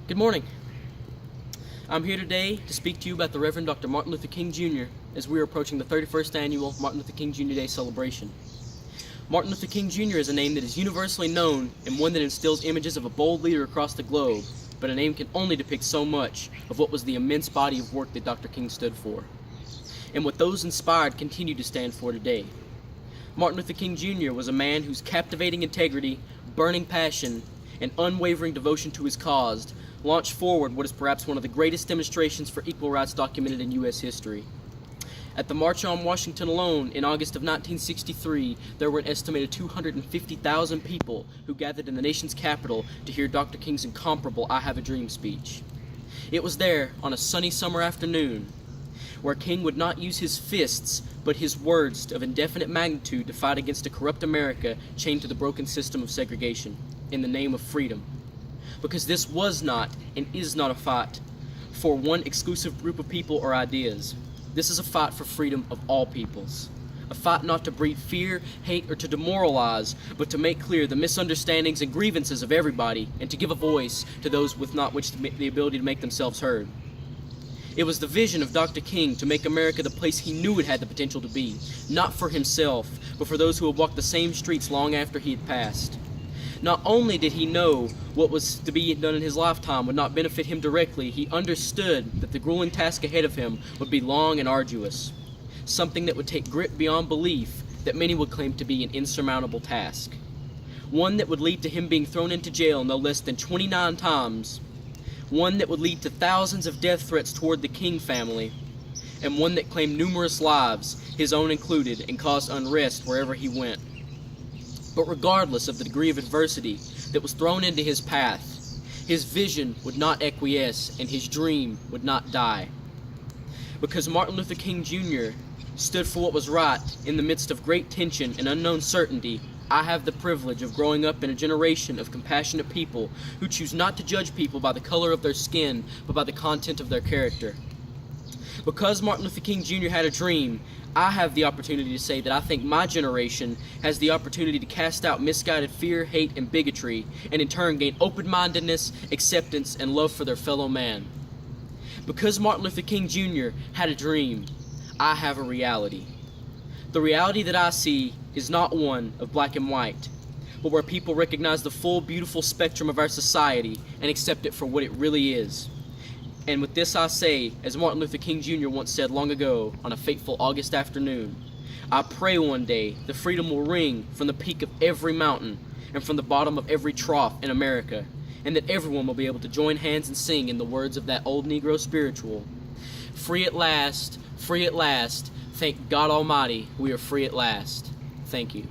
Good morning. I'm here today to speak to you about the Reverend Dr. Martin Luther King Jr. as we are approaching the 31st annual Martin Luther King Jr. Day celebration. Martin Luther King Jr. is a name that is universally known and one that instills images of a bold leader across the globe, but a name can only depict so much of what was the immense body of work that Dr. King stood for, and what those inspired continue to stand for today. Martin Luther King Jr. was a man whose captivating integrity, burning passion, and unwavering devotion to his cause launched forward what is perhaps one of the greatest demonstrations for equal rights documented in U.S. history. At the March on Washington alone, in August of 1963, there were an estimated 250,000 people who gathered in the nation's capital to hear Dr. King's incomparable I Have a Dream speech. It was there, on a sunny summer afternoon, where King would not use his fists, but his words of indefinite magnitude to fight against a corrupt America chained to the broken system of segregation, in the name of freedom. Because this was not and is not a fight for one exclusive group of people or ideas. This is a fight for freedom of all peoples. A fight not to breed fear, hate, or to demoralize, but to make clear the misunderstandings and grievances of everybody and to give a voice to those with not which the ability to make themselves heard. It was the vision of Dr. King to make America the place he knew it had the potential to be, not for himself, but for those who had walked the same streets long after he had passed. Not only did he know what was to be done in his lifetime would not benefit him directly, he understood that the grueling task ahead of him would be long and arduous, something that would take grit beyond belief that many would claim to be an insurmountable task, one that would lead to him being thrown into jail no less than 29 times, one that would lead to thousands of death threats toward the King family, and one that claimed numerous lives, his own included, and caused unrest wherever he went. But regardless of the degree of adversity that was thrown into his path, his vision would not acquiesce and his dream would not die. Because Martin Luther King Jr. stood for what was right in the midst of great tension and unknown certainty, I have the privilege of growing up in a generation of compassionate people who choose not to judge people by the color of their skin, but by the content of their character. Because Martin Luther King Jr. had a dream, I have the opportunity to say that I think my generation has the opportunity to cast out misguided fear, hate, and bigotry, and in turn gain open-mindedness, acceptance, and love for their fellow man. Because Martin Luther King Jr. had a dream, I have a reality. The reality that I see is not one of black and white, but where people recognize the full, beautiful spectrum of our society and accept it for what it really is. And with this I say, as Martin Luther King Jr. once said long ago on a fateful August afternoon, I pray one day the freedom will ring from the peak of every mountain and from the bottom of every trough in America, and that everyone will be able to join hands and sing in the words of that old Negro spiritual, free at last, thank God Almighty, we are free at last. Thank you.